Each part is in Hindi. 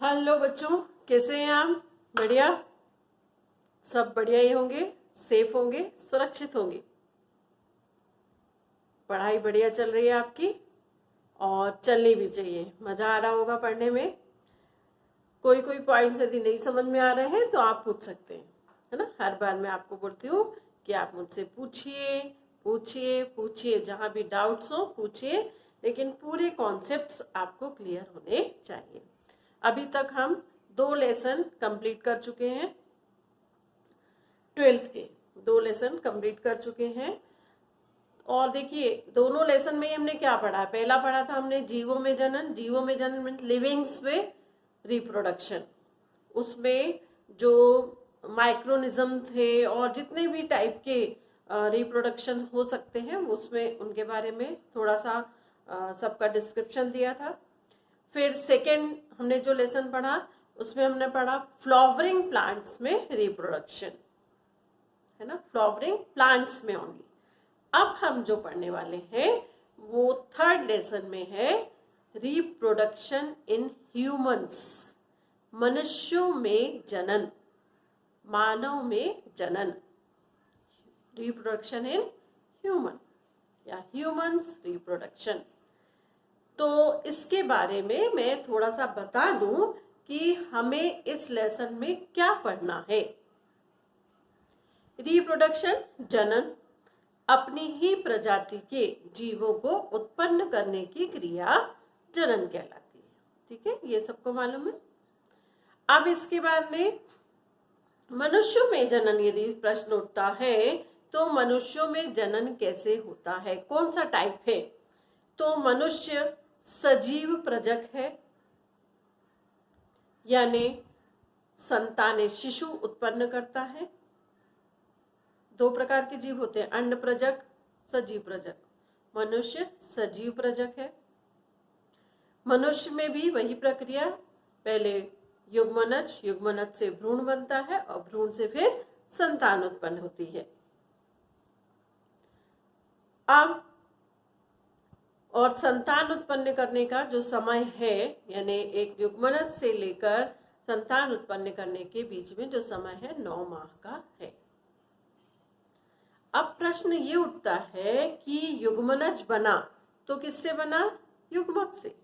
हेलो बच्चों, कैसे हैं आप? बढ़िया। सब बढ़िया ही होंगे, सेफ होंगे, सुरक्षित होंगे। पढ़ाई बढ़िया चल रही है आपकी और चलनी भी चाहिए। मजा आ रहा होगा पढ़ने में। कोई कोई पॉइंट्स यदि नहीं समझ में आ रहे हैं तो आप पूछ सकते हैं, है ना। हर बार मैं आपको बोलती हूँ कि आप मुझसे पूछिए पूछिए पूछिए, जहां भी डाउट्स हो पूछिए, लेकिन पूरे कॉन्सेप्ट्स आपको क्लियर होने चाहिए। अभी तक हम 2 लेसन कंप्लीट कर चुके हैं। 12th के 2 लेसन कंप्लीट कर चुके हैं। और देखिए, दोनों लेसन में हमने क्या पढ़ा? पहला पढ़ा था हमने जीवों में जनन। जीवों में जनन मीन लिविंग्स में रिप्रोडक्शन। उसमें जो माइक्रोनिज्म थे और जितने भी टाइप के रिप्रोडक्शन हो सकते हैं, उसमें उनके बारे में थोड़ा सा सबका डिस्क्रिप्शन दिया था। फिर सेकेंड हमने जो लेसन पढ़ा उसमें हमने पढ़ा फ्लावरिंग प्लांट्स में रिप्रोडक्शन, है ना। फ्लावरिंग प्लांट्स में ओनली। अब हम जो पढ़ने वाले हैं वो थर्ड लेसन में है रिप्रोडक्शन इन ह्यूमंस। मनुष्यों में जनन, मानव में जनन। रिप्रोडक्शन इन ह्यूमन या ह्यूमंस रिप्रोडक्शन। तो इसके बारे में मैं थोड़ा सा बता दूं कि हमें इस लेसन में क्या पढ़ना है। रिप्रोडक्शन, जनन, अपनी ही प्रजाति के जीवों को उत्पन्न करने की क्रिया जनन कहलाती है। ठीक है, ये सबको मालूम है। अब इसके बाद में मनुष्यों में जनन यदि प्रश्न उठता है तो मनुष्यों में जनन कैसे होता है, कौन सा टाइप है? तो मनुष्य सजीव प्रजक है, यानी संतानें शिशु उत्पन्न करता है। 2 प्रकार के जीव होते हैं, अंड प्रजक, सजीव प्रजक। मनुष्य सजीव प्रजक है। मनुष्य में भी वही प्रक्रिया, पहले युग्मनज, युग्मनज से भ्रूण बनता है और भ्रूण से फिर संतान उत्पन्न होती है। अब और संतान उत्पन्न करने का जो समय है, यानी एक युग्मनज से लेकर संतान उत्पन्न करने के बीच में जो समय है 9 माह का है। अब प्रश्न ये उठता है कि युग्मनज बना तो किससे बना? युग्मक से।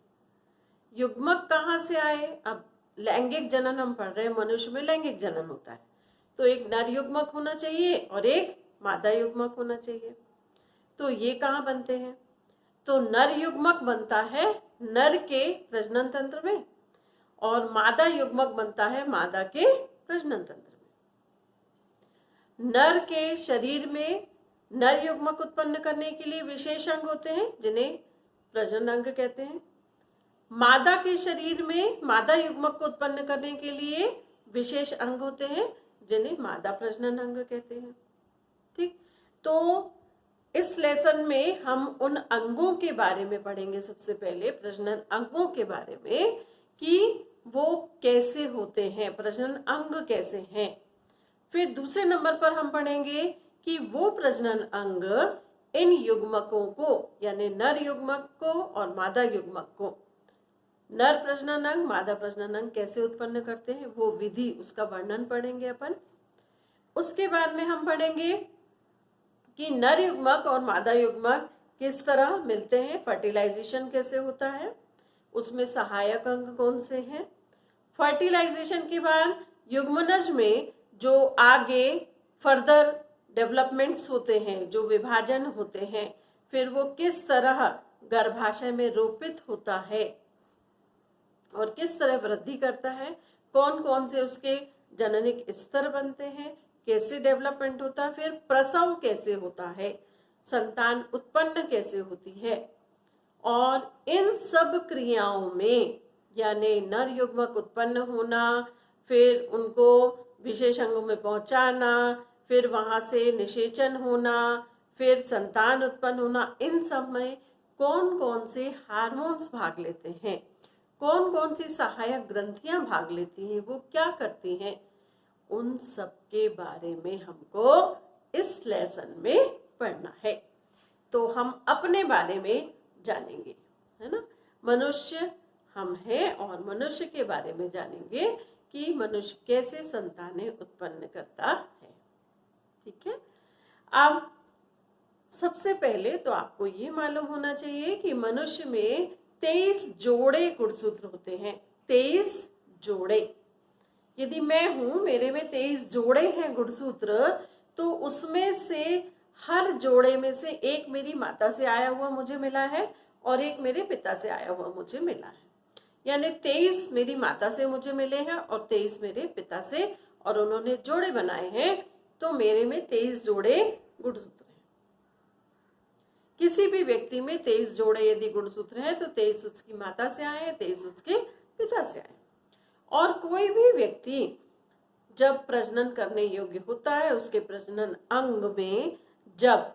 युग्मक कहाँ से आए? अब लैंगिक जनन हम पढ़ रहे हैं, मनुष्य में लैंगिक जनन होता है, तो एक नर युग्मक होना चाहिए और एक मादा युग्मक होना चाहिए। तो ये कहाँ बनते हैं? तो नर युग्मक बनता है नर के प्रजनन तंत्र में और मादा युग्मक बनता है मादा के प्रजनन तंत्र में। नर के शरीर में नर युग्मक उत्पन्न करने के लिए विशेष अंग होते हैं जिन्हें प्रजनन अंग कहते हैं। मादा के शरीर में मादा युग्मक को उत्पन्न करने के लिए विशेष अंग होते हैं जिन्हें मादा प्रजनन अंग कहते हैं। ठीक, तो इस लेसन में हम उन अंगों के बारे में पढ़ेंगे। सबसे पहले प्रजनन अंगों के बारे में कि वो कैसे होते हैं, प्रजनन अंग कैसे हैं। फिर दूसरे नंबर पर हम पढ़ेंगे कि वो प्रजनन अंग इन युग्मकों को, यानी नर युग्मक को और मादा युग्मक को, नर प्रजनन अंग मादा प्रजनन अंग कैसे उत्पन्न करते हैं, वो विधि, उसका वर्णन पढ़ेंगे अपन। उसके बाद में हम पढ़ेंगे कि नर युग्मक और मादा युग्मक किस तरह मिलते हैं, फर्टिलाइजेशन कैसे होता है, उसमें सहायक अंग कौन से हैं। फर्टिलाइजेशन के बाद युग्मनज में जो आगे फर्दर डेवलपमेंट्स होते हैं, जो विभाजन होते हैं, फिर वो किस तरह गर्भाशय में रोपित होता है और किस तरह वृद्धि करता है, कौन कौन से उसके जननिक स्तर बनते हैं, कैसे डेवलपमेंट होता है, फिर प्रसव कैसे होता है, संतान उत्पन्न कैसे होती है। और इन सब क्रियाओं में, यानी नर युग्मक उत्पन्न होना, फिर उनको विशेष अंगों में पहुंचाना, फिर वहां से निषेचन होना, फिर संतान उत्पन्न होना, इन सब में कौन कौन से हार्मोन्स भाग लेते हैं, कौन कौन सी सहायक ग्रंथियां भाग लेती हैं, वो क्या करती हैं, उन सब के बारे में हमको इस लेसन में पढ़ना है। तो हम अपने बारे में जानेंगे, है ना। मनुष्य हम हैं और मनुष्य के बारे में जानेंगे कि मनुष्य कैसे संतानें उत्पन्न करता है। ठीक है। अब सबसे पहले तो आपको ये मालूम होना चाहिए कि मनुष्य में 23 जोड़े गुणसूत्र होते हैं। 23 जोड़े। यदि मैं हूं, मेरे में 23 जोड़े हैं गुणसूत्र, तो उसमें से हर जोड़े में से एक मेरी माता से आया हुआ मुझे मिला है और एक मेरे पिता से आया हुआ मुझे मिला है। यानी 23 मेरी माता से मुझे मिले हैं और 23 मेरे पिता से, और उन्होंने जोड़े बनाए हैं, तो मेरे में 23 जोड़े गुणसूत्र हैं। किसी भी व्यक्ति में 23 जोड़े यदि गुणसूत्र हैं तो 23 उसकी माता से आए हैं, 23 उसके पिता से आए। और कोई भी व्यक्ति जब प्रजनन करने योग्य होता है, उसके प्रजनन अंग में जब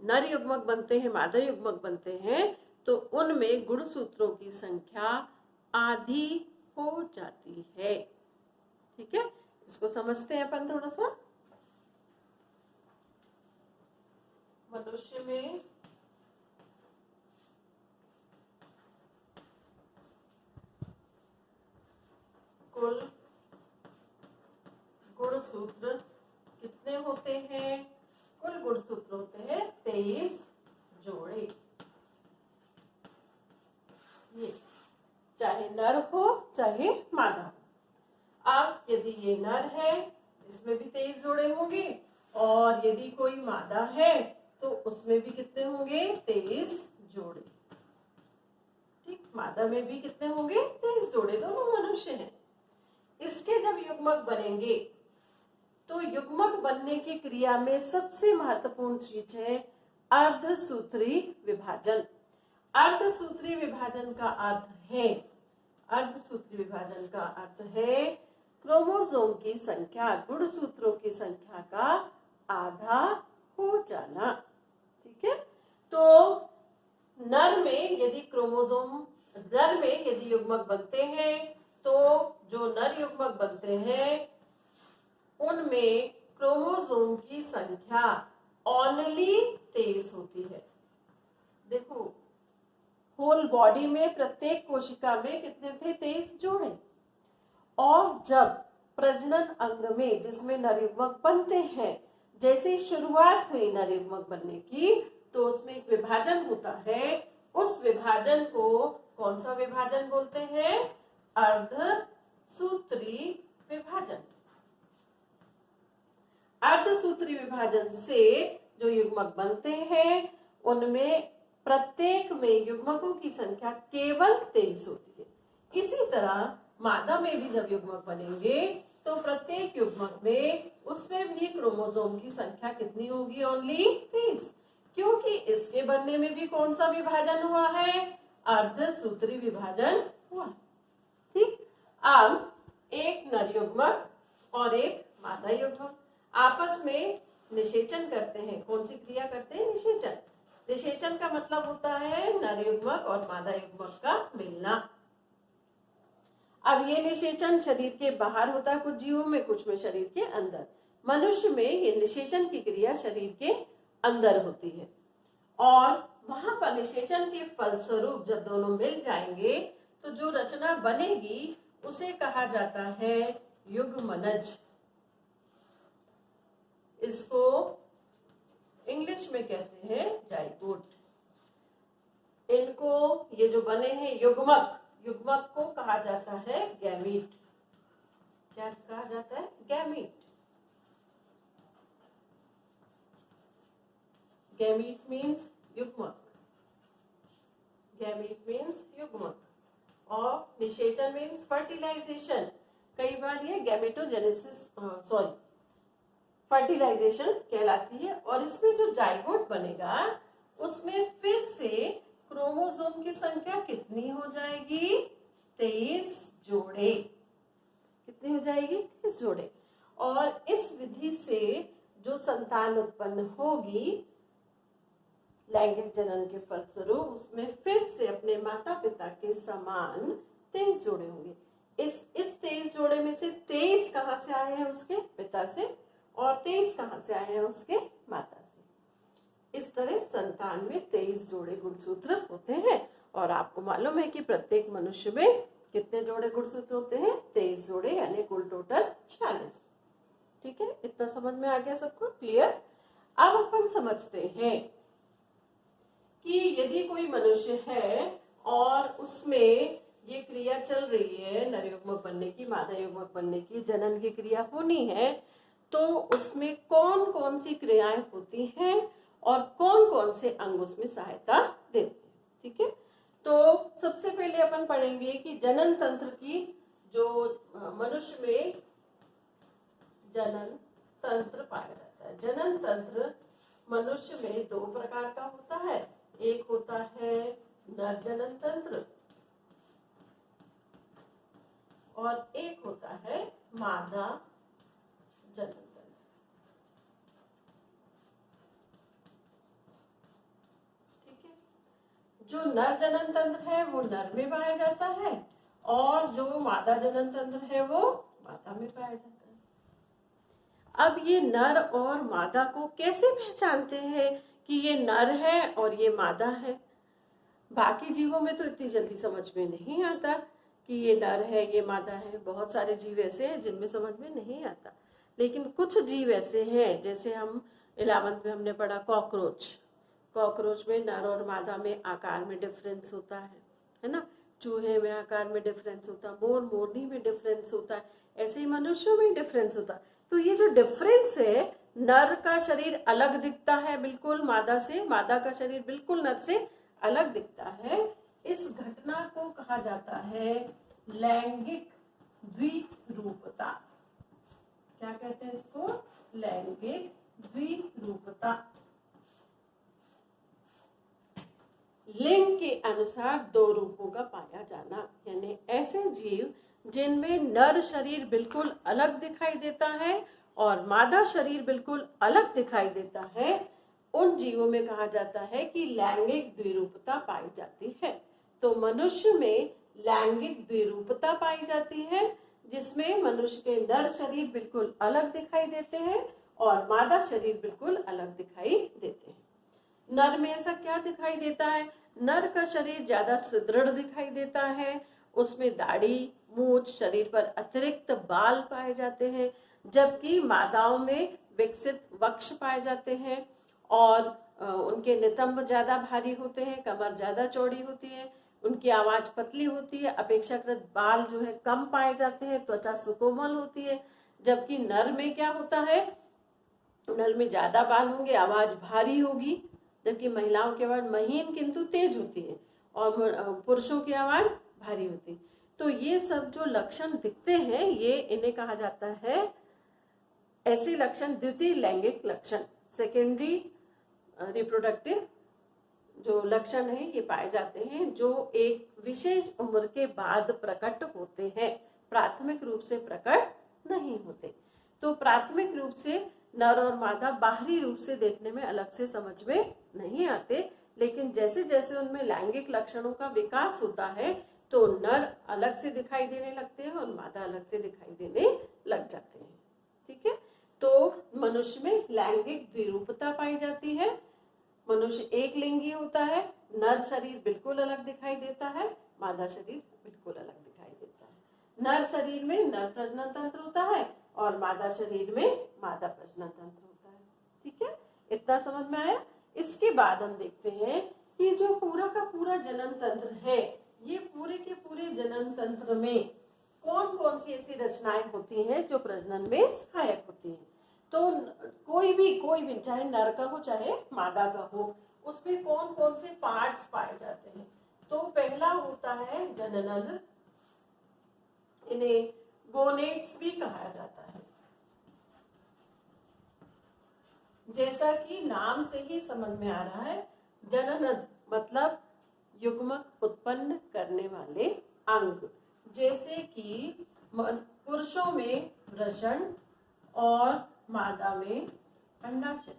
नर युग्मक बनते हैं, मादा युग्मक बनते हैं, तो उनमें गुणसूत्रों की संख्या आधी हो जाती है। ठीक है, इसको समझते हैं अपन थोड़ा सा। मनुष्य में कुल गुणसूत्र कितने होते हैं? कुल गुणसूत्र होते हैं 23 जोड़े। ये चाहे नर हो चाहे मादा हो। अब यदि ये नर है, इसमें भी 23 जोड़े होंगे, और यदि कोई मादा है तो उसमें भी कितने होंगे? 23 जोड़े। ठीक, मादा में भी कितने होंगे? 23 जोड़े। दोनों मनुष्य हैं। इसके जब युग्मक बनेंगे तो युग्मक बनने की क्रिया में सबसे महत्वपूर्ण चीज है अर्धसूत्री विभाजन। अर्धसूत्री विभाजन का अर्थ है, अर्धसूत्री विभाजन का अर्थ है क्रोमोसोम की संख्या गुणसूत्रों की संख्या का आधा हो जाना। ठीक है। तो नर में यदि युग्मक बनते हैं, तो जो नर युग्मक बनते हैं उनमें क्रोमोसोम की संख्या ओनली 23 होती है। देखो, होल बॉडी में प्रत्येक कोशिका में कितने थे? 23 जोड़े। और जब प्रजनन अंग में जिसमें नर युग्मक बनते हैं, जैसे शुरुआत हुई नर युग्मक बनने की, तो उसमें एक विभाजन होता है। उस विभाजन को कौन सा विभाजन बोलते हैं? अर्धसूत्री विभाजन। अर्धसूत्री विभाजन से जो युग्मक बनते हैं उनमें प्रत्येक में युग्मकों की संख्या केवल 23 होती है। इसी तरह मादा में भी जब युग्मक बनेंगे तो प्रत्येक युग्मक में उसमें भी क्रोमोसोम की संख्या कितनी होगी? ओनली 23, क्योंकि इसके बनने में भी कौन सा विभाजन हुआ है? अर्धसूत्री विभाजन हुआ। ठीक। अब एक नर युग्मक और एक मादा युग्मक आपस में निषेचन करते हैं। कौन सी क्रिया करते हैं? निषेचन। निषेचन का मतलब होता है नर युग्मक और मादा युग्मक का मिलना। अब ये निषेचन शरीर के बाहर होता है कुछ जीवों में, कुछ में शरीर के अंदर। मनुष्य में ये निषेचन की क्रिया शरीर के अंदर होती है, और वहां पर निषेचन के फलस्वरूप जब दोनों मिल जाएंगे तो जो रचना बनेगी उसे कहा जाता है युग्मनज। इसको इंग्लिश में कहते हैं जाइगोट। इनको ये जो बने हैं युग्मक, युग्मक को कहा जाता है गैमीट। क्या कहा जाता है? गैमीट। गैमीट मीन्स युग्मक। गैमीट मीन्स युग्मक, और निषेचन मीन्स फर्टिलाइजेशन। कई बार ये गैमेटोजेनेसिस फर्टिलाइजेशन कहलाती है। और इसमें जो जाइगोट बनेगा उसमें फिर से क्रोमोसोम की संख्या कितनी हो जाएगी? 23 जोड़े। कितनी हो जाएगी? 23 जोड़े। और इस विधि से जो संतान उत्पन्न होगी लैंगिक जनन के फलस्वरूप, उसमें फिर से अपने माता पिता के समान 23 जोड़े होंगे। इस 23 जोड़े में से 23 कहाँ से आए हैं? उसके पिता से, और 23 कहाँ से आए हैं? उसके माता से। इस तरह संतान में 23 जोड़े गुणसूत्र होते हैं, और आपको मालूम है कि प्रत्येक मनुष्य में कितने जोड़े गुणसूत्र होते हैं? 23 जोड़े, यानी कुल टोटल 46। ठीक है, इतना समझ में आ गया सबको? क्लियर। अब अपन समझते हैं कि यदि कोई मनुष्य है और उसमें ये क्रिया चल रही है नर युग्मक बनने की, मादा युग्मक बनने की, जनन की क्रिया होनी है, तो उसमें कौन कौन सी क्रियाएं होती हैं और कौन कौन से अंग उसमें सहायता देते हैं। ठीक है, तो सबसे पहले अपन पढ़ेंगे कि जनन तंत्र की, जो मनुष्य में जनन तंत्र पाया जाता है। जनन तंत्र मनुष्य में दो प्रकार का होता है। एक होता है नर जनन तंत्र और एक होता है मादा जनन तंत्र। ठीक है, जो नर जनन तंत्र है वो नर में पाया जाता है और जो मादा जनन तंत्र है वो मादा में पाया जाता है। अब ये नर और मादा को कैसे पहचानते हैं कि ये नर है और ये मादा है? बाकी जीवों में तो इतनी जल्दी समझ में नहीं आता कि ये नर है ये मादा है। बहुत सारे जीव ऐसे हैं जिनमें समझ में नहीं आता, लेकिन कुछ जीव ऐसे हैं, जैसे हम 11th में हमने पढ़ा कॉकरोच। कॉकरोच में नर और मादा में आकार में डिफरेंस होता है ना। चूहे में आकार में डिफरेंस होता है, मोर मोरनी में डिफरेंस होता है, ऐसे ही मनुष्यों में डिफरेंस होता है। तो ये जो डिफरेंस है, नर का शरीर अलग दिखता है बिल्कुल मादा से, मादा का शरीर बिल्कुल नर से अलग दिखता है। इस घटना को कहा जाता है लैंगिक द्विरूपता। क्या कहते हैं इसको? लैंगिक द्विरूपता। लिंग के अनुसार दो रूपों का पाया जाना, यानी ऐसे जीव जिनमें नर शरीर बिल्कुल अलग दिखाई देता है और मादा शरीर बिल्कुल अलग दिखाई देता है, उन जीवों में कहा जाता है कि लैंगिक द्विरूपता पाई जाती है। तो मनुष्य में लैंगिक द्विरूपता पाई जाती है, जिसमें मनुष्य के नर शरीर बिल्कुल अलग दिखाई देते हैं और मादा शरीर बिल्कुल अलग दिखाई देते हैं। नर में ऐसा क्या दिखाई देता है? नर का शरीर ज्यादा सुदृढ़ दिखाई देता है, उसमें दाढ़ी, मूछ, शरीर पर अतिरिक्त बाल पाए जाते हैं, जबकि मादाओं में विकसित वक्ष पाए जाते हैं और उनके नितंब ज्यादा भारी होते हैं, कमर ज्यादा चौड़ी होती है, उनकी आवाज पतली होती है, अपेक्षाकृत बाल जो है कम पाए जाते हैं, त्वचा सुकोमल होती है। जबकि नर में क्या होता है? नर में ज्यादा बाल होंगे, आवाज भारी होगी, जबकि महिलाओं की आवाज महीन किंतु तेज होती है और पुरुषों की आवाज भारी होती है। तो ये सब जो लक्षण दिखते हैं, ये इन्हें कहा जाता है, ऐसे लक्षण द्वितीय लैंगिक लक्षण, सेकेंडरी रिप्रोडक्टिव जो लक्षण है ये पाए जाते हैं, जो एक विशेष उम्र के बाद प्रकट होते हैं, प्राथमिक रूप से प्रकट नहीं होते। तो प्राथमिक रूप से नर और मादा बाहरी रूप से देखने में अलग से समझ में नहीं आते, लेकिन जैसे जैसे उनमें लैंगिक लक्षणों का विकास होता है तो नर अलग से दिखाई देने लगते हैं और मादा अलग से दिखाई देने लग जाते हैं। ठीक है, तो मनुष्य में लैंगिक द्विरूपता पाई जाती है। मनुष्य एक लिंगी होता है, नर शरीर बिल्कुल अलग दिखाई देता है, मादा शरीर बिल्कुल अलग दिखाई देता है। नर शरीर में नर प्रजनन तंत्र होता है और मादा शरीर में मादा प्रजनन तंत्र होता है। ठीक है, इतना समझ में आया। इसके बाद हम देखते हैं कि जो पूरा का पूरा जनन तंत्र है, ये पूरे के पूरे जनन तंत्र में कौन कौन सी ऐसी रचनाएं होती हैं जो प्रजनन में सहायक होती हैं। तो कोई भी चाहे नर का हो चाहे मादा का हो, उसमें कौन कौन से पार्ट्स पाए जाते हैं। तो पहला होता है जननंग, इन्हें गोनेड्स भी कहा जाता है। जैसा कि नाम से ही समझ में आ रहा है, जननंग मतलब युग्मक उत्पन्न करने वाले अंग, जैसे कि पुरुषों में वृषण और मादा में अंडाशय।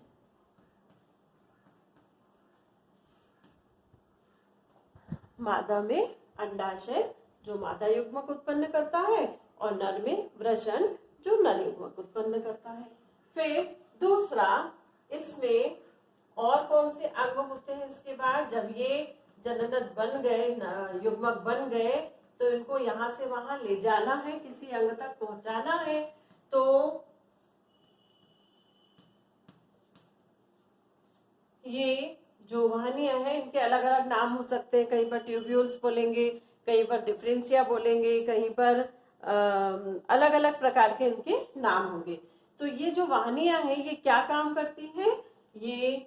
मादा में अंडाशय जो मादा युग्मक उत्पन्न करता है और नर में वृषण जो नर युग्मक उत्पन्न करता है। फिर दूसरा, इसमें और कौन से अंग होते हैं इसके बाद, जब ये जननद बन गए, युग्मक बन गए, तो इनको यहाँ से वहां ले जाना है, किसी अंग तक पहुंचाना है। तो ये जो वाहिनियां हैं इनके अलग अलग नाम हो सकते हैं। कहीं पर ट्यूब्यूल्स बोलेंगे, कहीं पर डिफरेंशिया बोलेंगे, कहीं पर अलग अलग प्रकार के इनके नाम होंगे। तो ये जो वाहिनियां हैं ये क्या काम करती हैं? ये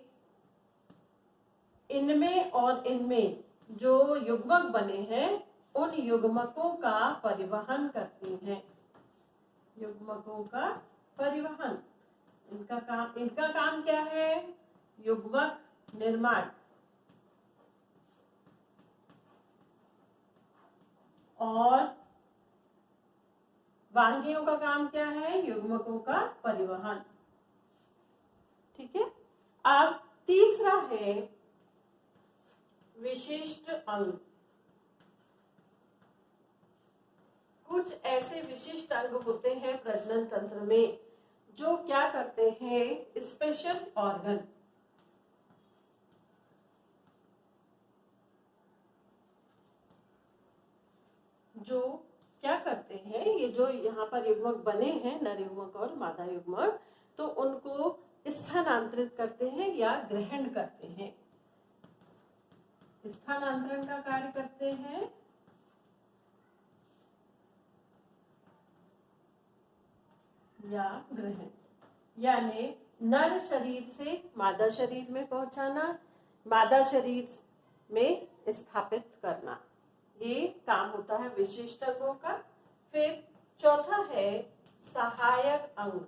इनमें और इनमें जो युग्मक बने हैं उन युग्मकों का परिवहन करती हैं। युग्मकों का परिवहन, इनका काम क्या है? युग्मक निर्माण और वाहिनियों का काम क्या है? युग्मकों का परिवहन। ठीक है। अब तीसरा है विशिष्ट अंग। कुछ ऐसे विशिष्ट अंग होते हैं प्रजनन तंत्र में जो क्या करते हैं? स्पेशल ऑर्गन, जो क्या करते हैं? ये जो यहाँ पर युग्मक बने हैं, नर युग्मक और मादा युग्मक, तो उनको स्थानांतरित करते हैं या ग्रहण करते हैं। स्थानांतरण का कार्य करते हैं या ग्रहण, यानी नर शरीर से मादा शरीर में पहुंचाना, मादा शरीर में स्थापित करना, ये काम होता है विशिष्ट अंगों का। फिर चौथा है सहायक अंग।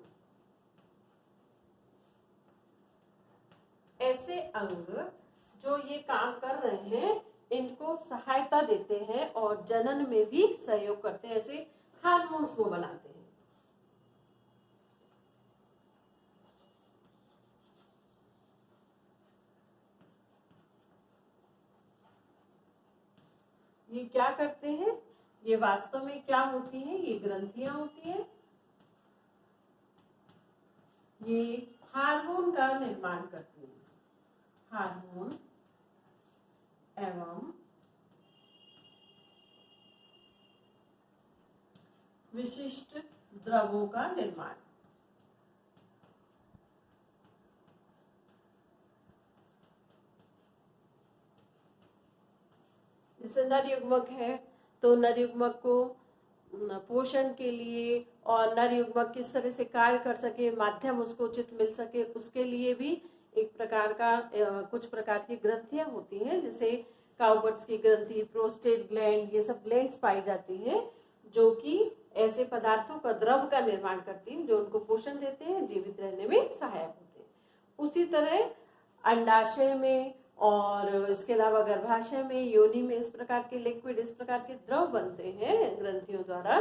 ऐसे अंग जो ये काम कर रहे हैं इनको सहायता देते हैं और जनन में भी सहयोग करते हैं, ऐसे हार्मोन्स को बनाते हैं। ये क्या करते हैं? ये वास्तव में क्या होती है? ये ग्रंथियां होती हैं। ये हार्मोन का निर्माण करती हैं। हार्मोन एवं विशिष्ट द्रवों का निर्माण। जैसे नर युग्मक है तो नर युग्मक को पोषण के लिए और नर युग्मक किस तरह से कार्य कर सके, माध्यम उसको उचित मिल सके, उसके लिए भी एक प्रकार का कुछ प्रकार की ग्रंथियां होती हैं, जैसे काउबर्स की ग्रंथि, प्रोस्टेट ग्लैंड, ये सब ग्लैंड्स पाई जाती हैं जो कि ऐसे पदार्थों का द्रव का निर्माण करती हैं जो उनको पोषण देते हैं, जीवित रहने में सहायक होते हैं। उसी तरह अंडाशय में और इसके अलावा गर्भाशय में, योनि में इस प्रकार के लिक्विड, इस प्रकार के द्रव बनते हैं ग्रंथियों द्वारा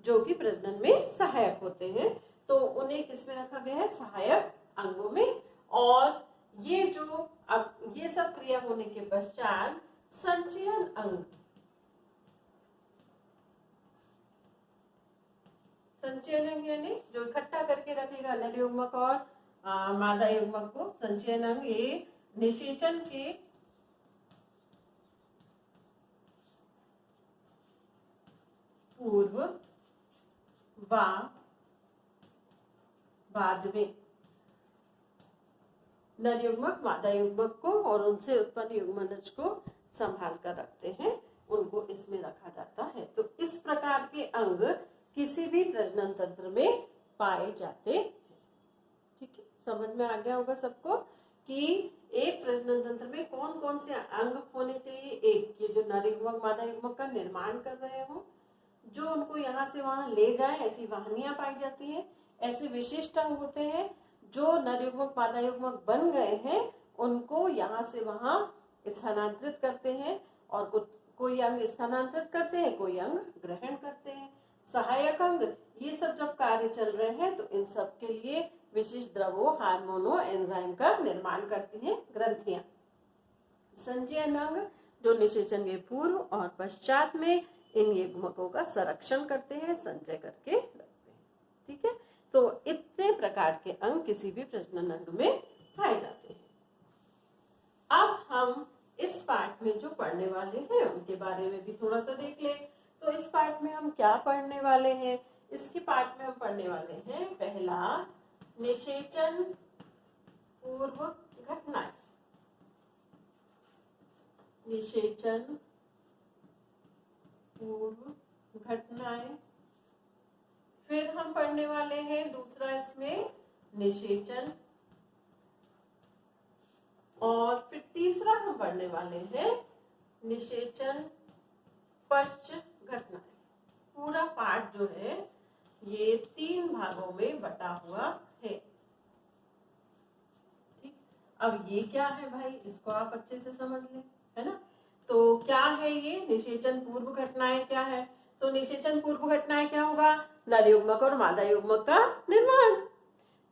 जो कि प्रजनन में सहायक होते हैं। तो उन्हें किसमें रखा गया है? सहायक अंगों में। और ये जो अब ये सब क्रिया होने के पश्चात संचयन अंग, संचयन अंग यानी जो इकट्ठा करके रखेगा नर युग्मक और मादा युग्मक को, संचयन अंग ये निषेचन के पूर्व व बाद में नर युग्मक मादा युग्मक को और उनसे उत्पन्न युग्मनज को संभाल कर रखते हैं, उनको इसमें रखा जाता है। तो इस प्रकार के अंग किसी भी प्रजनन तंत्र में पाए जाते हैं। ठीक है, समझ में आ गया होगा सबको कि एक प्रजनन तंत्र में कौन कौन से अंग होने चाहिए। एक ये जो नर युग्मक मादा युग्मक का निर्माण कर रहे हो, जो उनको यहाँ से वहां ले जाए, ऐसी वाहिनियां पाई जाती हैं। ऐसे विशिष्ट अंग होते हैं जो नर युग्मक मादा युग्मक बन गए हैं उनको यहाँ से वहां स्थानांतरित करते हैं, और कोई अंग स्थानांतरित करते हैं, कोई अंग ग्रहण करते हैं। सहायक अंग ये सब जब कार्य चल रहे हैं तो इन सब के लिए विशिष्ट द्रवों, हार्मोनों, एंजाइम का निर्माण करती हैं ग्रंथियां। संचयन अंग जो निषेचन के पूर्व और पश्चात में इन युग्मकों का संरक्षण करते हैं, संचय करके रखते हैं। ठीक है, तो इतने प्रकार के अंग किसी भी प्रजनन अंग में पाए जाते हैं। अब हम इस पाठ पार्ट में जो पढ़ने वाले हैं उनके बारे में भी थोड़ा सा देख ले। तो इस पार्ट में हम क्या पढ़ने वाले हैं? इसके पार्ट में हम पढ़ने वाले हैं पहला निषेचन पूर्व घटनाएं। निषेचन पूर्व घटनाएं। फिर हम पढ़ने वाले हैं दूसरा इसमें निषेचन, और फिर तीसरा हम पढ़ने वाले हैं निषेचन पश्चात घटनाएं। पूरा पाठ जो है ये 3 भागों में बटा हुआ है। ठीक, अब ये क्या है भाई, इसको आप अच्छे से समझ लें, है ना। तो क्या है ये निषेचन पूर्व घटनाएं? क्या है? तो निषेचन पूर्व घटनाएं क्या होगा? नर युग्मक और मादा युग्मक का निर्माण।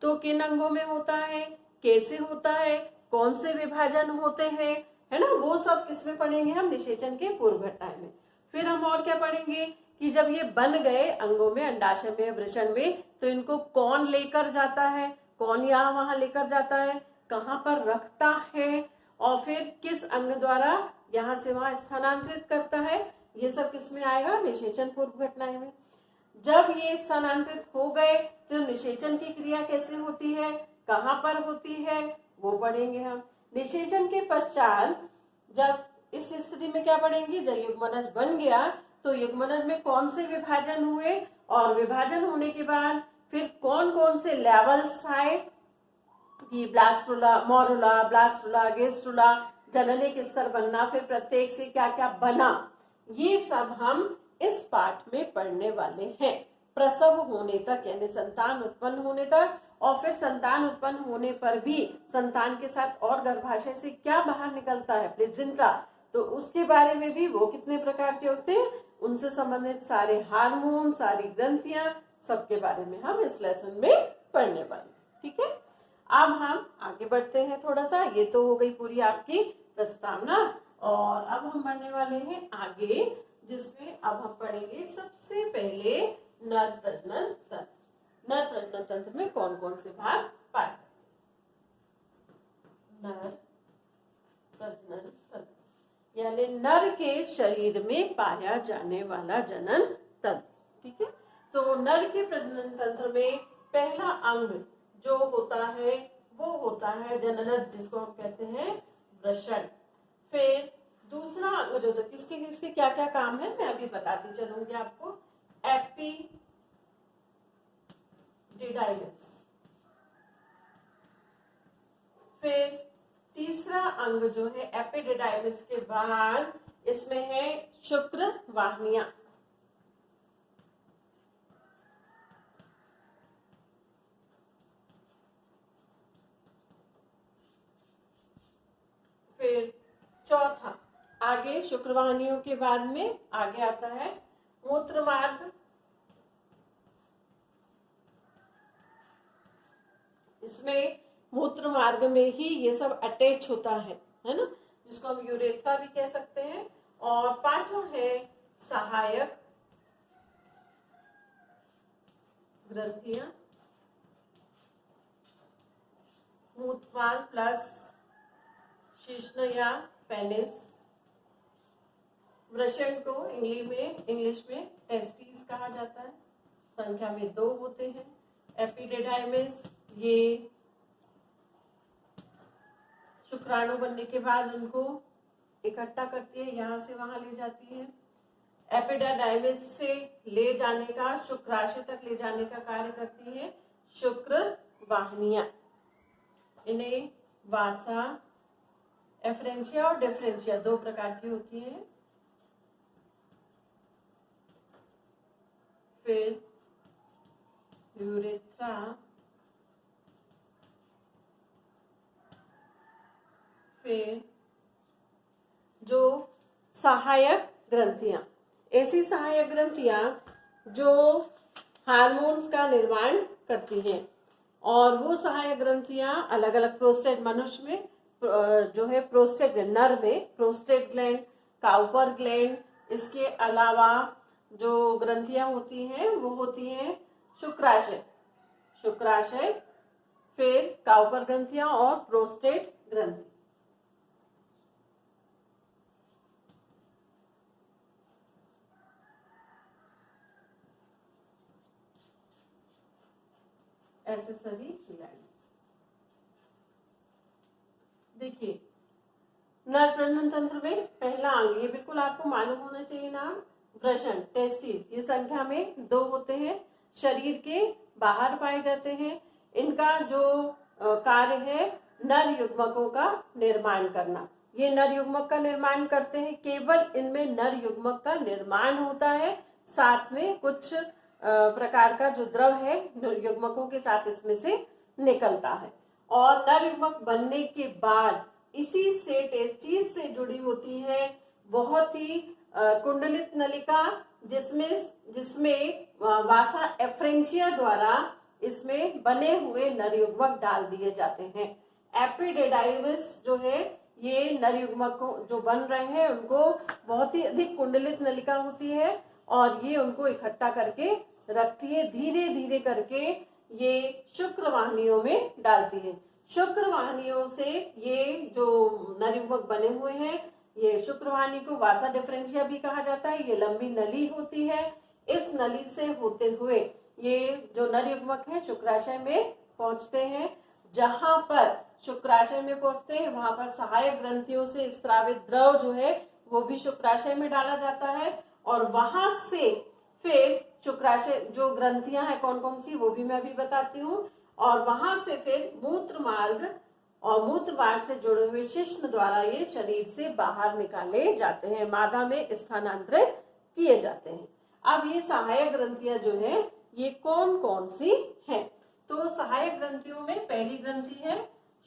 तो किन अंगों में होता है, कैसे होता है, कौन से विभाजन होते हैं, है ना, वो सब किसमें पढ़ेंगे हम? निषेचन के पूर्व घटनाएं में। फिर हम और क्या पढ़ेंगे कि जब ये बन गए अंगों में, अंडाशय में, वृषण में, तो इनको कौन लेकर जाता है, कौन यहाँ वहां लेकर जाता है, कहाँ पर रखता है, और फिर किस अंग द्वारा यहाँ से वहां स्थानांतरित करता है, ये सब किसमें आएगा? निषेचन पूर्व घटनाएं में। जब ये स्थानांतरित हो गए तो निषेचन की क्रिया कैसे होती है, कहाँ पर होती है, वो पढ़ेंगे हम। निषेचन के पश्चात जब इस स्थिति में क्या पढ़ेंगे? जब युग्मनज बन गया तो युग्मनज में कौन से विभाजन हुए, और विभाजन होने के बाद फिर कौन कौन से लेवल्स आए कि ब्लास्टुला, मोरुला, ब्लास्टुला, गेस्टुला, जननिक स्तर बनना, फिर प्रत्येक से क्या क्या बना, ये सब हम इस पाठ में पढ़ने वाले हैं। प्रसव होने तक यानी संतान उत्पन्न होने तक, और फिर संतान उत्पन्न होने पर भी संतान के साथ और गर्भाशय से क्या बाहर निकलता है, प्लेसेंटा, तो उसके बारे में भी वो कितने प्रकार के होते हैं, उनसे संबंधित सारे हार्मोन, सारी ग्रंथियां, सबके बारे में हम इस लेसन में पढ़ने वाले। ठीक है, अब हम आगे बढ़ते हैं थोड़ा सा। ये तो हो गई पूरी आपकी प्रस्तावना, और अब हम बढ़ने वाले हैं आगे, जिसमें अब हम पढ़ेंगे सबसे पहले नर प्रजनन तंत्र। नर प्रजनन तंत्र में कौन कौन से भाग पाए जाते हैं? नर प्रजनन तंत्र यानी नर के शरीर में पाया जाने वाला जनन तंत्र। ठीक है, तो नर के प्रजनन तंत्र में पहला अंग जो होता है वो होता है जननज, जिसको हम कहते हैं वृषण। फिर दूसरा अंग जो, तो किसके किसके क्या क्या काम है मैं अभी बताती चलूंगी आपको। एपिडिडाइमिस। फिर तीसरा अंग जो है एपिडिडाइमिस के बाद इसमें है शुक्र वाहिनियां। फिर चौथा, आगे शुक्रवाहिनियों के बाद में आगे आता है मूत्र मार्ग। इसमें मूत्र मार्ग में ही ये सब अटैच होता है ना, जिसको हम यूरेथ्रा भी कह सकते हैं। और पांचवा है सहायक ग्रंथियां, मूत्रपाल प्लस शीश्न या पेनिस। वृषण को इंग्लिश में टेस्टिस कहा जाता है, संख्या में 2 होते हैं। एपिडिडाइमिस ये शुक्राणु बनने के बाद उनको इकट्ठा करती है, यहाँ से वहां ले जाती है। एपिडिडाइमिस से ले जाने का, शुक्राशय तक ले जाने का कार्य करती है शुक्र वाहिनियां। इन्हें वासा, एफरेंशिया और डिफरेंशिया 2 प्रकार की होती है। फिर यूरेथ्रा, फिर जो सहायक ग्रंथियां, ऐसी सहायक ग्रंथियां जो हार्मोन्स का निर्माण करती हैं, और वो सहायक ग्रंथियां अलग अलग प्रोस्टेट, मनुष्य में जो है प्रोस्टेट, नर में प्रोस्टेट ग्लैंड, काउपर ग्लैंड, इसके अलावा जो ग्रंथियां होती हैं वो होती हैं शुक्राशय, फिर काउपर ग्रंथियां और प्रोस्टेट ग्रंथि। Accessory gland. देखिए नर प्रजनन तंत्र में पहला अंग, ये बिल्कुल आपको मालूम होना चाहिए नाम, वृषण टेस्टिस, ये संख्या में 2 होते हैं, शरीर के बाहर पाए जाते हैं। इनका जो कार्य है नर युग्मकों का निर्माण करना। ये नर युग्मक का निर्माण करते हैं, केवल इनमें नर युग्मक का निर्माण होता है, साथ में कुछ प्रकार का जो द्रव है युग्मकों के साथ इसमें से निकलता है। और नर युग्मक बनने के बाद इसी से टेस्टिस से जुड़ी होती है बहुत ही कुंडलित नलिका, जिसमें वासा एफ्रेंशिया द्वारा इसमें बने हुए नर युग्मक डाल दिए जाते हैं। एपिडिडाइमिस जो है, ये नर युग्मक जो बन रहे हैं उनको बहुत ही अधिक कुंडलित नलिका होती है और ये उनको इकट्ठा करके रखती है, धीरे धीरे करके ये शुक्रवाहिनियों में डालती है। शुक्रवाहिनियों से ये जो नर युग्मक बने हुए हैं, ये शुक्रवाहिनी को वासा डिफरेंशिया भी कहा जाता है, ये लंबी नली होती है। इस नली से होते हुए ये जो नर युग्मक है शुक्राशय में पहुंचते हैं। जहां पर शुक्राशय में पहुंचते हैं वहां पर सहायक ग्रंथियों से स्त्रावित द्रव जो है वो भी शुक्राशय में डाला जाता है और वहां से फिर शुक्राशय जो ग्रंथियां हैं कौन कौन सी वो भी मैं अभी बताती हूँ, और वहां से फिर मूत्र मार्ग और मूत्र मार्ग से जुड़े हुए शिश्न द्वारा ये शरीर से बाहर निकाले जाते हैं, मादा में स्थानांतरित किए जाते हैं। अब ये सहायक ग्रंथियां जो है ये कौन कौन सी हैं? तो सहायक ग्रंथियों में पहली ग्रंथि है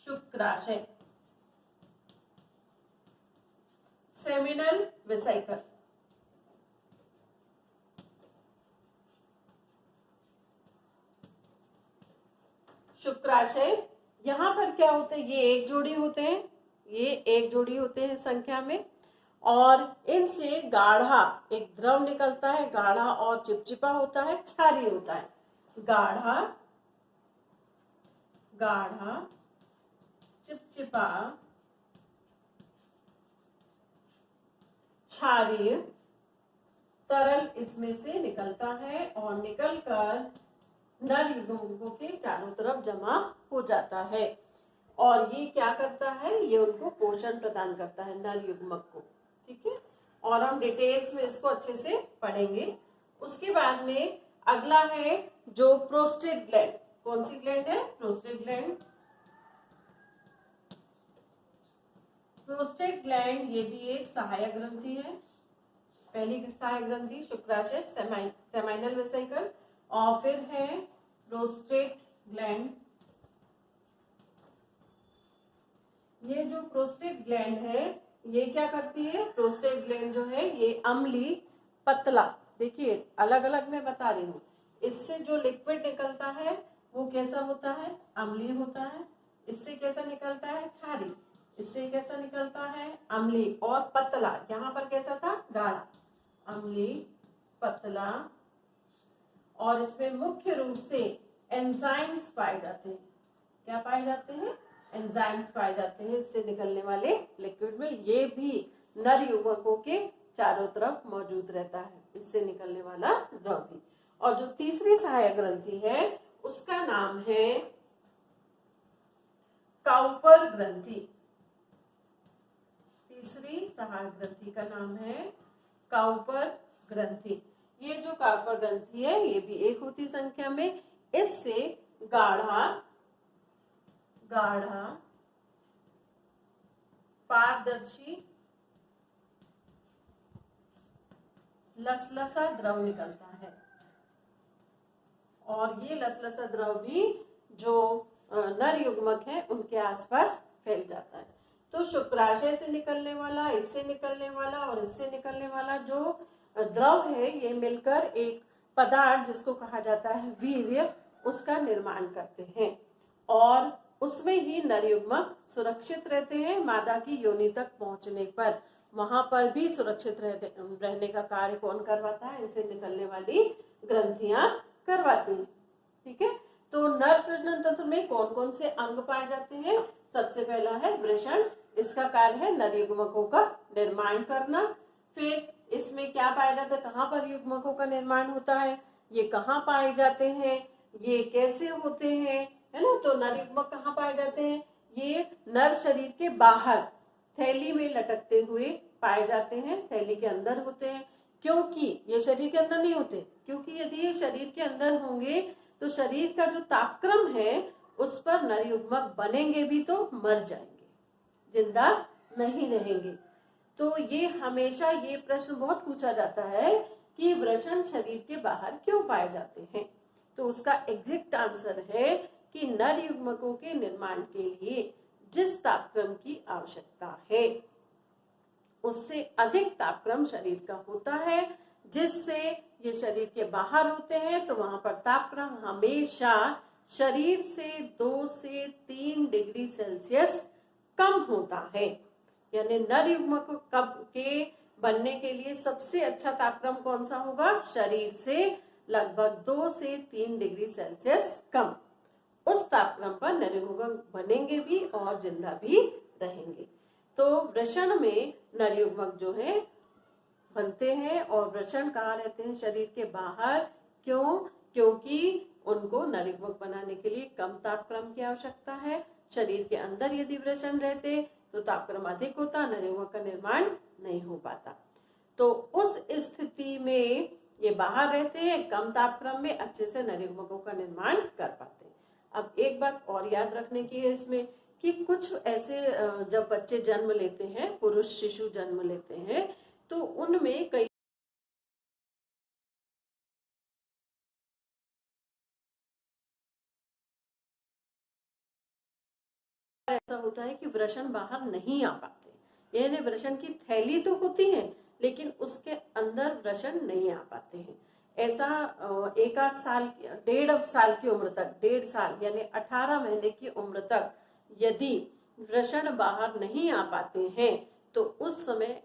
शुक्राशय, सेमिनल वेसिकल, शुक्राशय। यहाँ पर क्या होते हैं, ये एक जोड़ी होते हैं, ये एक जोड़ी होते हैं संख्या में, और इनसे गाढ़ा एक द्रव निकलता है, गाढ़ा और चिपचिपा होता है, क्षारीय होता है। गाढ़ा गाढ़ा चिपचिपा क्षारीय तरल इसमें से निकलता है और निकलकर नर युग्मकों के चारों तरफ जमा हो जाता है। और ये क्या करता है, ये उनको पोषण प्रदान करता है नर युग्मक को। ठीक है, और हम डिटेल्स में इसको अच्छे से पढ़ेंगे। उसके बाद में अगला है जो प्रोस्टेट ग्लैंड। कौन सी ग्लैंड है? Prostate gland. प्रोस्टेट ग्लैंड ये भी एक सहायक ग्रंथि है। पहली सहायक ग्रंथि शुक्राशय, सेमाइनल वेसिकल, और फिर है प्रोस्टेट ग्लैंड। ये जो प्रोस्टेट ग्लैंड है ये क्या करती है? प्रोस्टेट ग्लैंड जो है ये अम्ली पतला, देखिए अलग अलग मैं बता रही हूँ, इससे जो लिक्विड निकलता है वो कैसा होता है? अम्लीय होता है। इससे कैसा निकलता है? क्षारीय। इससे कैसा निकलता है? अम्लीय और पतला। यहाँ पर कैसा था? गाढ़ा। अम्लीय, पतला, और इसमें मुख्य रूप से एंजाइम्स पाए जाते हैं। क्या पाए जाते हैं? एंजाइम्स पाए जाते हैं इससे निकलने वाले लिक्विड में। ये भी नर युग्मकों के चारों तरफ मौजूद रहता है, इससे निकलने वाला द्रव भी। और जो तीसरी सहायक ग्रंथि है उसका नाम है काउपर ग्रंथि। तीसरी सहायक ग्रंथि का नाम है काउपर ग्रंथि। ये जो काउपर ग्रंथि है ये भी एक होती संख्या में। इससे गाढ़ा गाढ़ा पारदर्शी लसलसा द्रव निकलता है, और ये लसलसा द्रव भी जो नर युग्मक है उनके आसपास फैल जाता है। तो शुक्राशय से निकलने वाला, इससे निकलने वाला और इससे निकलने वाला जो द्रव है ये मिलकर एक पदार्थ जिसको कहा जाता है वीर्य, उसका निर्माण करते हैं, और उसमें ही नर युग्मक सुरक्षित रहते हैं। मादा की योनि तक पहुंचने पर वहां पर भी सुरक्षित रहने का कार्य कौन करवाता है? इनसे निकलने वाली ग्रंथियां करवाती हैं। ठीक है, तो नर प्रजनन तंत्र में कौन कौन से अंग पाए जाते हैं? सबसे पहला है वृषण। इसका कार्य है नर युग्मकों का निर्माण करना। फिर इसमें क्या पाया जाता है? कहाँ पर युग्मकों का निर्माण होता है, ये कहाँ पाए जाते हैं, ये कैसे होते हैं, है ना। तो नर युग्मक कहाँ पाए जाते हैं? ये नर शरीर के बाहर थैली में लटकते हुए पाए जाते हैं, थैली के अंदर होते हैं। क्योंकि ये शरीर के अंदर नहीं होते, क्योंकि यदि ये शरीर के अंदर होंगे तो शरीर का जो तापक्रम है उस पर नर युग्मक बनेंगे भी तो मर जाएंगे, जिंदा नहीं रहेंगे। तो ये हमेशा ये प्रश्न बहुत पूछा जाता है कि वृषण शरीर के बाहर क्यों पाए जाते हैं। तो उसका एग्जैक्ट आंसर है कि नर युग्मकों के निर्माण के लिए जिस तापक्रम की आवश्यकता है उससे अधिक तापक्रम शरीर का होता है, जिससे ये शरीर के बाहर होते हैं तो वहां पर तापक्रम हमेशा शरीर से 2 से 3 डिग्री सेल्सियस कम होता है। यानी नर युग्मक के बनने के लिए सबसे अच्छा तापक्रम कौन सा होगा? शरीर से लगभग 2 से 3 डिग्री सेल्सियस कम। उस तापक्रम पर नर युग्मक बनेंगे भी और जिंदा भी रहेंगे। तो वृषण में नर युग्मक जो है बनते हैं और वृषण कहाँ रहते हैं? शरीर के बाहर। क्यों? क्योंकि उनको नर युग्मक बनाने के लिए कम तापक्रम की आवश्यकता है। शरीर के अंदर यदि वृषण रहते तो तापक्रम अधिक होता, नर युग्मक का निर्माण नहीं हो पाता। तो उस स्थिति में ये बाहर रहते हैं, कम तापक्रम में अच्छे से नर युग्मकों का निर्माण कर पाते हैं। अब एक बात और याद रखने की है इसमें कि कुछ ऐसे जब बच्चे जन्म लेते हैं, पुरुष शिशु जन्म लेते हैं, तो उनमें कई ऐसा होता है कि वृषण बाहर नहीं आ पाते। यानी वृषण की थैली तो होती है लेकिन उसके अंदर वृषण नहीं आ पाते हैं। ऐसा 1 साल 1.5 साल की उम्र तक, 1.5 साल यानी 18 महीने की उम्र तक यदि वृषण बाहर नहीं आ पाते हैं तो उस समय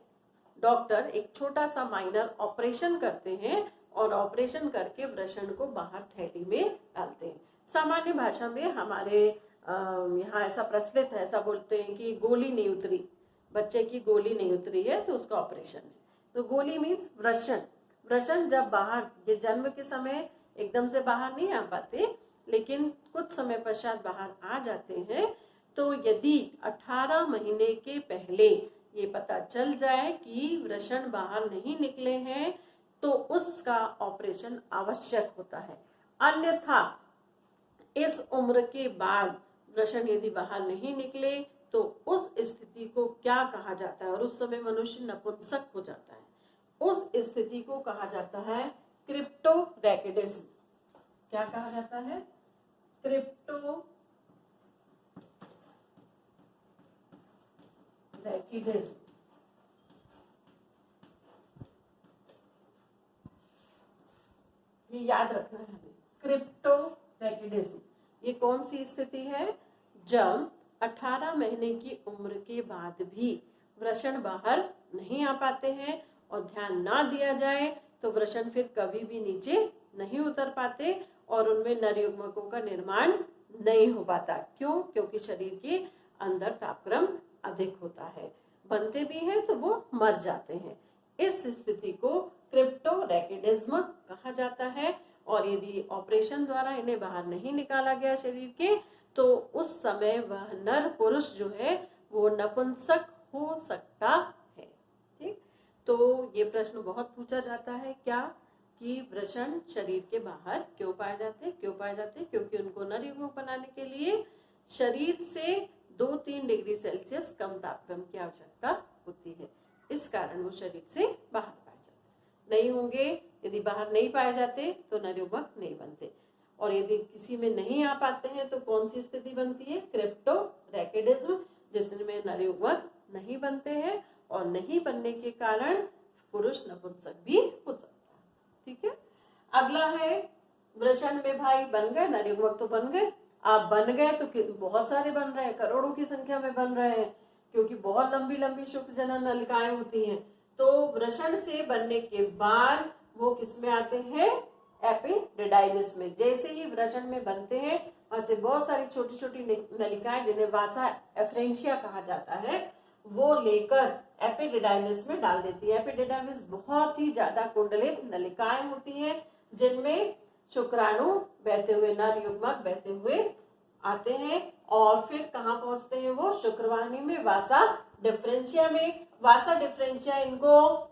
डॉक्टर एक छोटा सा माइनर ऑपरेशन करते हैं और ऑपरेशन करके वृषण को बाहर थैली में डालते हैं। सामान्य भाषा में हमारे यहाँ ऐसा प्रचलित है, ऐसा बोलते हैं कि गोली नहीं उतरी, बच्चे की गोली नहीं उतरी है तो उसका ऑपरेशन है। तो गोली मीन्स वृषण। वृषण जब बाहर, ये जन्म के समय एकदम से बाहर नहीं आ पाते लेकिन कुछ समय पश्चात बाहर आ जाते हैं। तो यदि 18 महीने के पहले ये पता चल जाए कि वृषण बाहर नहीं निकले हैं तो उसका ऑपरेशन आवश्यक होता है। अन्यथा इस उम्र के बाद वृषण यदि बाहर नहीं निकले तो उस स्थिति को क्या कहा जाता है? और उस समय मनुष्य नपुंसक हो जाता है। उस स्थिति को कहा जाता है क्रिप्टोरैकिडिज्म। क्या कहा जाता है? क्रिप्टोरैकिडिज्म। ये याद रखना है हमें, क्रिप्टोरैकिडिज्म। ये कौन सी स्थिति है? जब 18 महीने की उम्र के बाद भी वृषण बाहर नहीं आ पाते हैं और ध्यान ना दिया जाए तो वृषण फिर कभी भी नीचे नहीं उतर पाते और उनमें नर युग्मकों का निर्माण नहीं हो पाता। क्यों? क्योंकि शरीर के अंदर तापक्रम अधिक होता है। बनते भी हैं तो वो मर जाते हैं। इस स्थिति को क्रिप्टोरैकिडिज्म कहा जाता है। और यदि ऑपरेशन द्वारा इन्हें बाहर नहीं निकाला गया शरीर के तो उस समय वह नर पुरुष जो है वो नपुंसक हो सकता है। ठीक, तो ये प्रश्न बहुत पूछा जाता है क्या कि वृषण शरीर के बाहर क्यों पाए जाते? क्योंकि उनको नर युग्मक बनाने के लिए शरीर से 2-3 डिग्री सेल्सियस कम तापक्रम की आवश्यकता होती है। इस कारण वो शरीर से बाहर पाए जाते नहीं होंगे। यदि बाहर नहीं पाए जाते तो नर युग्मक नहीं बनते। और यदि किसी में नहीं आ पाते हैं तो कौन सी स्थिति बनती है? क्रिप्टोरैकिडिज्म, जिसमें नर युग्मक नहीं बनते हैं और नहीं बनने के कारण पुरुष नपुंसक भी हो सकता है। ठीक है, अगला है वृषण में भाई बन गए, नर युग्मक तो बन गए। आप बन गए तो बहुत सारे बन रहे हैं, करोड़ों की संख्या में बन रहे हैं क्योंकि बहुत लंबी लंबी शुक्र जनन नलिकाएं होती हैं। तो वृषण से बनने के बाद वो किस में आते हैं? एपिडिडाइमिस में। जैसे ही वृषण में बनते हैं वहां से बहुत सारी छोटी छोटी नलिकाएं जिन्हें वासा एफ्रेंशिया कहा जाता है वो लेकर एपिडिडाइमिस में डाल देती है। एपिडिडाइमिस बहुत ही ज्यादा कुंडलित नलिकाएं होती हैं जिनमें शुक्राणु बहते हुए, नर युग्मक बहते हुए आते हैं और फिर कहाँ पहुंचते हैं वो, शुक्रवाहिनी में, वासा डिफरेंशिया में। वासा डिफरेंशिया इनको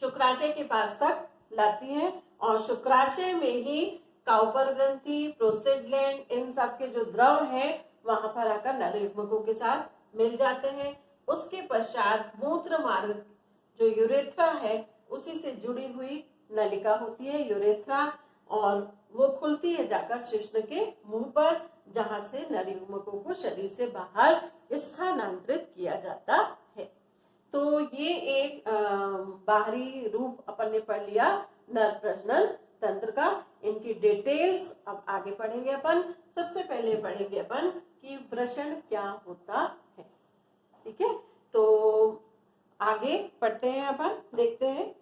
शुक्राशय के पास तक लाती है और शुक्राशय में ही काउपर ग्रंथि, प्रोस्टेट ग्लैंड, इन सब के जो द्रव है वहां पर आकर नर युग्मकों के साथ मिल जाते हैं। उसके पश्चात मूत्र मार्ग जो यूरेथ्रा है उसी से जुड़ी हुई नलिका होती है यूरेथ्रा, और वो खुलती है जाकर शिश्न के मुंह पर, जहां से नर युग्मकों को शरीर से बाहर स्थानांतरित किया जाता है। तो ये एक बाहरी रूप अपन ने पढ़ लिया नर प्रजनन तंत्र का। इनकी डिटेल्स अब आगे पढ़ेंगे अपन। सबसे पहले पढ़ेंगे अपन कि वृषण क्या होता है। ठीक है, तो आगे पढ़ते हैं अपन, देखते हैं।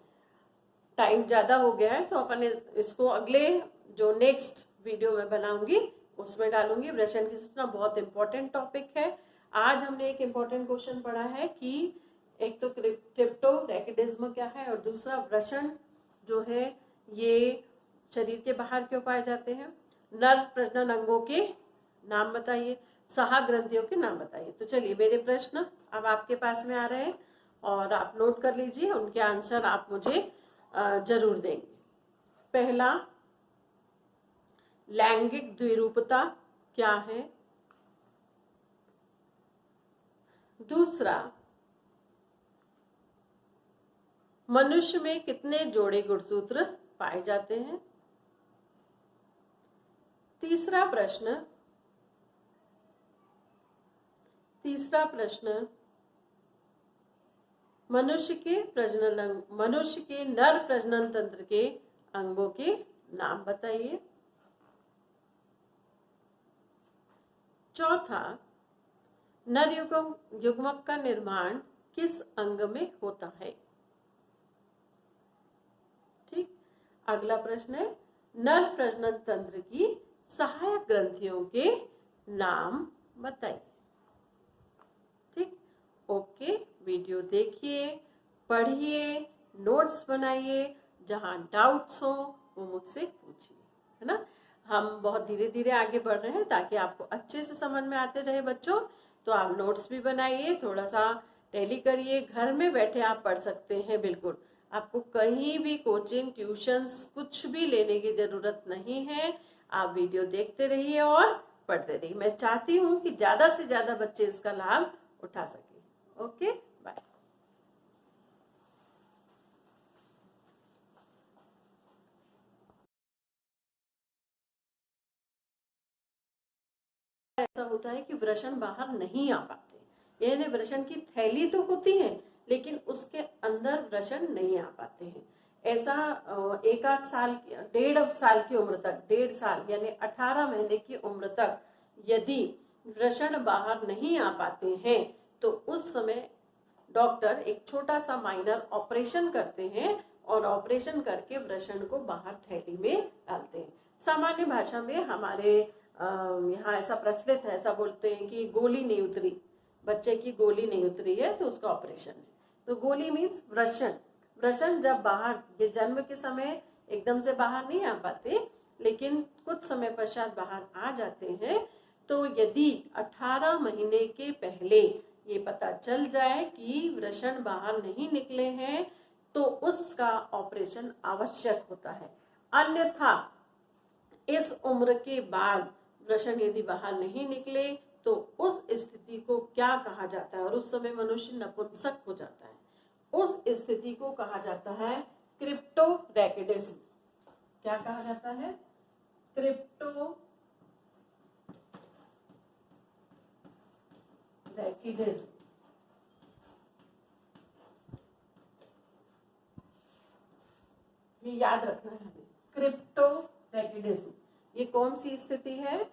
टाइम ज्यादा हो गया है तो अपन इसको अगले जो नेक्स्ट वीडियो में बनाऊंगी उसमें डालूंगी। वृषण की सूचना बहुत इंपॉर्टेंट टॉपिक है। आज हमने एक इंपॉर्टेंट क्वेश्चन पढ़ा है कि एक तो क्रिप्टोरैकिडिज्म क्या है और दूसरा वृषण जो है ये शरीर के बाहर क्यों पाए जाते हैं। नर प्रजनन अंगों के नाम बताइए, सहा ग्रंथियों के नाम बताइए। तो चलिए मेरे प्रश्न अब आपके पास में आ रहे हैं और आप नोट कर लीजिए, उनके आंसर आप मुझे जरूर देंगे। पहला, लैंगिक द्विरूपता क्या है। दूसरा, मनुष्य में कितने जोड़े गुणसूत्र पाए जाते हैं। तीसरा प्रश्न मनुष्य के नर प्रजनन तंत्र के अंगों के नाम बताइए। चौथा, नर युग्मक का निर्माण किस अंग में होता है। ठीक, अगला प्रश्न है नर प्रजनन तंत्र की सहायक ग्रंथियों के नाम बताइए। ठीक, ओके, वीडियो देखिए, पढ़िए, नोट्स बनाइए, जहां डाउट्स हो वो मुझसे पूछिए, है ना। हम बहुत धीरे धीरे आगे बढ़ रहे हैं ताकि आपको अच्छे से समझ में आते रहे बच्चों। तो आप नोट्स भी बनाइए, थोड़ा सा टैली करिए, घर में बैठे आप पढ़ सकते हैं बिल्कुल। आपको कहीं भी कोचिंग, ट्यूशंस कुछ भी लेने की जरूरत नहीं है। आप वीडियो देखते रहिए और पढ़ते रहिए। मैं चाहती हूँ कि ज्यादा से ज्यादा बच्चे इसका लाभ उठा सके। Okay, bye. ऐसा होता है कि वृषण बाहर नहीं आ पाते, यानी वृषण की थैली तो होती है लेकिन उसके अंदर वृषण नहीं आ पाते हैं। ऐसा एक आध साल, 1.5 साल की उम्र तक, 1.5 साल यानी 18 महीने की उम्र तक यदि वृषण बाहर नहीं आ पाते हैं तो उस समय डॉक्टर एक छोटा सा माइनर ऑपरेशन करते हैं और ऑपरेशन करके वृषण को बाहर थैली में डालते हैं। सामान्य भाषा में हमारे यहाँ ऐसा प्रचलित है, ऐसा बोलते हैं कि गोली नहीं उतरी, बच्चे की गोली नहीं उतरी है तो उसका ऑपरेशन है। तो गोली मीन्स वृषण जब बाहर, ये जन्म के समय एकदम से बाहर नहीं आ पाते लेकिन कुछ समय पश्चात बाहर आ जाते हैं। तो यदि 18 महीने के पहले ये पता चल जाए कि वृषण बाहर नहीं निकले हैं तो उसका ऑपरेशन आवश्यक होता है। अन्यथा इस उम्र के बाद वृषण यदि बाहर नहीं निकले तो उस स्थिति को क्या कहा जाता है, और उस समय मनुष्य नपुंसक हो जाता है, उस स्थिति को कहा जाता है क्रिप्टोरैकिडिज्म। क्या कहा जाता है, क्रिप्टोरैकिडिज्म। ये याद रखना है हमें, क्रिप्टोरैकिडिज्म। ये कौन सी स्थिति है,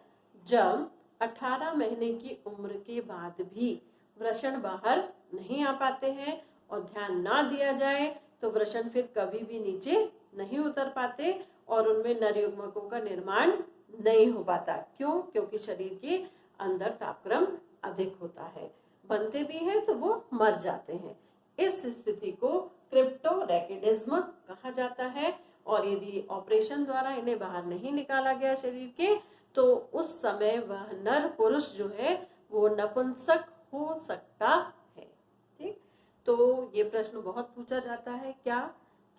जब 18 महीने की उम्र के बाद भी वृषण बाहर नहीं आ पाते हैं और ध्यान ना दिया जाए तो वृषण फिर कभी भी नीचे नहीं उतर पाते और उनमें नर युग्मकों का निर्माण नहीं हो पाता। क्यों? क्योंकि शरीर के अंदर तापक्रम अधिक होता है, बनते भी हैं तो वो मर जाते हैं। इस स्थिति को क्रिप्टोरैकिडिज्म कहा जाता है और यदि ऑपरेशन द्वारा इन्हें बाहर नहीं निकाला गया शरीर के तो उस समय वह नर पुरुष जो है वो नपुंसक हो सकता है। ठीक, तो ये प्रश्न बहुत पूछा जाता है क्या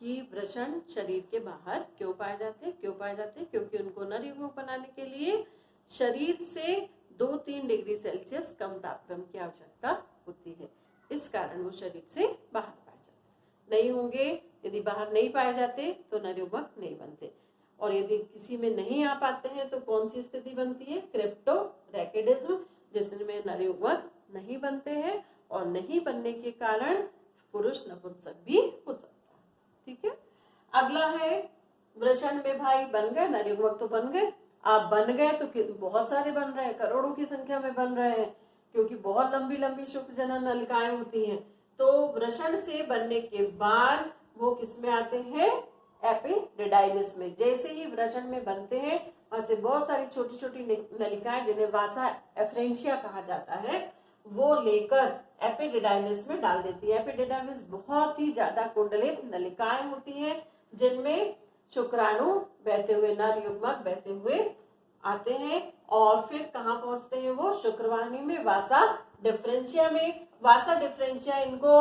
कि वृषण शरीर के बाहर क्यों पाए जाते हैं? क्यों पाए जाते हैं? क्योंकि उनको नर युग्मक बनाने के लिए शरीर से 2-3 डिग्री सेल्सियस कम तापक्रम की आवश्यकता होती है, इस कारण वो शरीर से बाहर पाए जाते। नहीं होंगे, यदि बाहर नहीं पाए जाते तो नर युग्मक नहीं बनते, और यदि किसी में नहीं आ पाते हैं तो कौन सी स्थिति बनती है? क्रिप्टोरैकिडिज्म, जिसमें नर युग्मक नहीं बनते हैं, और नहीं बनने के कारण पुरुष नपुंसक भी हो सकता है। ठीक है, अगला है वृषण में भाई बन गए, नर युग्मक तो बन गए। आप बन गए तो बहुत सारे बन रहे हैं, करोड़ों की संख्या में बन रहे हैं, क्योंकि बहुत लंबी लंबी शुक्र जनन नलिकाएं होती हैं। तो वृषण से बनने के बाद वो किस में आते हैं? एपिडिडाइमिस में। जैसे ही वृषण में बनते हैं वहां से बहुत सारी छोटी छोटी नलिकाएं, जिन्हें वासा एफ्रेंशिया कहा जाता है, वो लेकर एपिडिडाइमिस में डाल देती है। एपिडिडाइमिस बहुत ही ज्यादा कुंडलित नलिकाएं होती हैं, जिनमें शुक्राणु बहते हुए, नर युग्मक बहते हुए आते हैं, और फिर कहाँ पहुंचते हैं वो? शुक्रवाहिनी में, वासा डिफरेंशिया में। वासा डिफरेंशिया इनको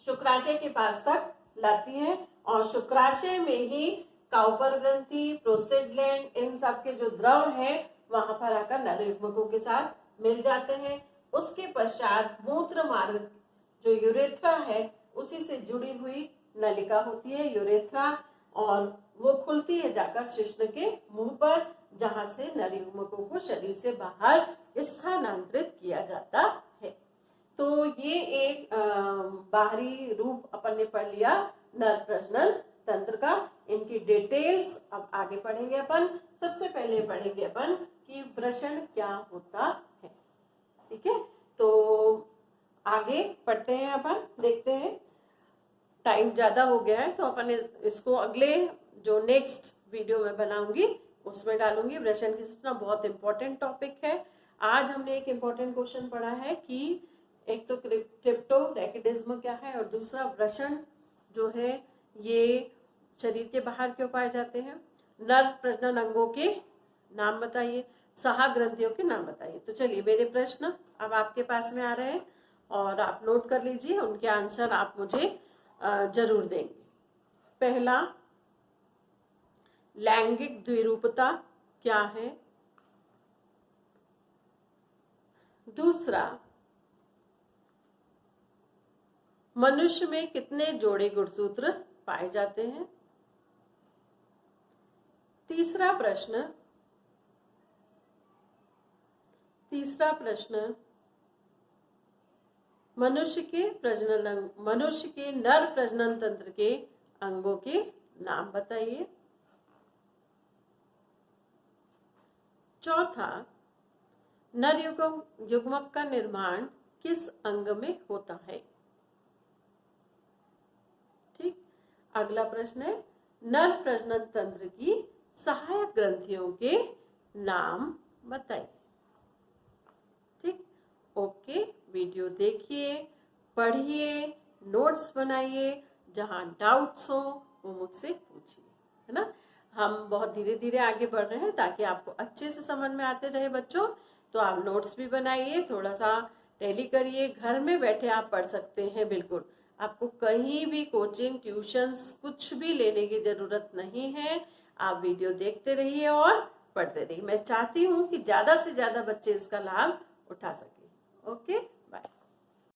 शुक्राशय के पास तक लाती है, और शुक्राशय में ही काउपर ग्रंथि, प्रोस्टेट ग्लैंड, इन सब के जो द्रव है वहां पर आकर नर युग्मकों के साथ मिल जाते हैं। उसके पश्चात मूत्र मार्ग जो यूरेथ्रा है उसी से जुड़ी हुई नलिका होती है यूरेथ्रा, और वो खुलती है जाकर शिश्न के मुंह पर, जहां से नर युग्मकों को शरीर से बाहर स्थानांतरित किया जाता है। तो ये एक बाहरी रूप अपन ने पढ़ लिया नर प्रजनन तंत्र का। इनकी डिटेल्स अब आगे पढ़ेंगे अपन। सबसे पहले पढ़ेंगे अपन कि वृषण क्या होता है। ठीक है, तो आगे पढ़ते हैं अपन, देखते हैं। टाइम ज्यादा हो गया है तो अपन इसको अगले जो नेक्स्ट वीडियो में बनाऊंगी उसमें डालूंगी। वृषण की सूचना बहुत इंपॉर्टेंट टॉपिक है। आज हमने एक इंपॉर्टेंट क्वेश्चन पढ़ा है कि एक तो क्रिप्टोरैकिडिज्म क्या है, और दूसरा वृषण जो है ये शरीर के बाहर क्यों पाए जाते हैं। नर प्रजनन अंगों के नाम बताइए, सहा ग्रंथियों के नाम बताइए। तो चलिए, मेरे प्रश्न अब आपके पास में आ रहे हैं और आप नोट कर लीजिए, उनके आंसर आप मुझे जरूर देंगे। पहला, लैंगिक द्विरूपता क्या है। दूसरा, मनुष्य में कितने जोड़े गुणसूत्र पाए जाते हैं। तीसरा प्रश्न, मनुष्य के नर प्रजनन तंत्र के अंगों के नाम बताइए। चौथा, नर युग्मक का निर्माण किस अंग में होता है। ठीक, अगला प्रश्न है, नर प्रजनन तंत्र की सहायक ग्रंथियों के नाम बताइए। ठीक, ओके, वीडियो देखिए, पढ़िए, नोट्स बनाइए, जहां डाउट्स हो वो मुझसे पूछिए, है ना। हम बहुत धीरे धीरे आगे बढ़ रहे हैं ताकि आपको अच्छे से समझ में आते रहे बच्चों। तो आप नोट्स भी बनाइए, थोड़ा सा टैली करिए, घर में बैठे आप पढ़ सकते हैं बिल्कुल। आपको कहीं भी कोचिंग, ट्यूशंस कुछ भी लेने की जरूरत नहीं है। आप वीडियो देखते रहिए और पढ़ते रहिए। मैं चाहती हूँ कि ज्यादा से ज्यादा बच्चे इसका लाभ उठा सके। ओके।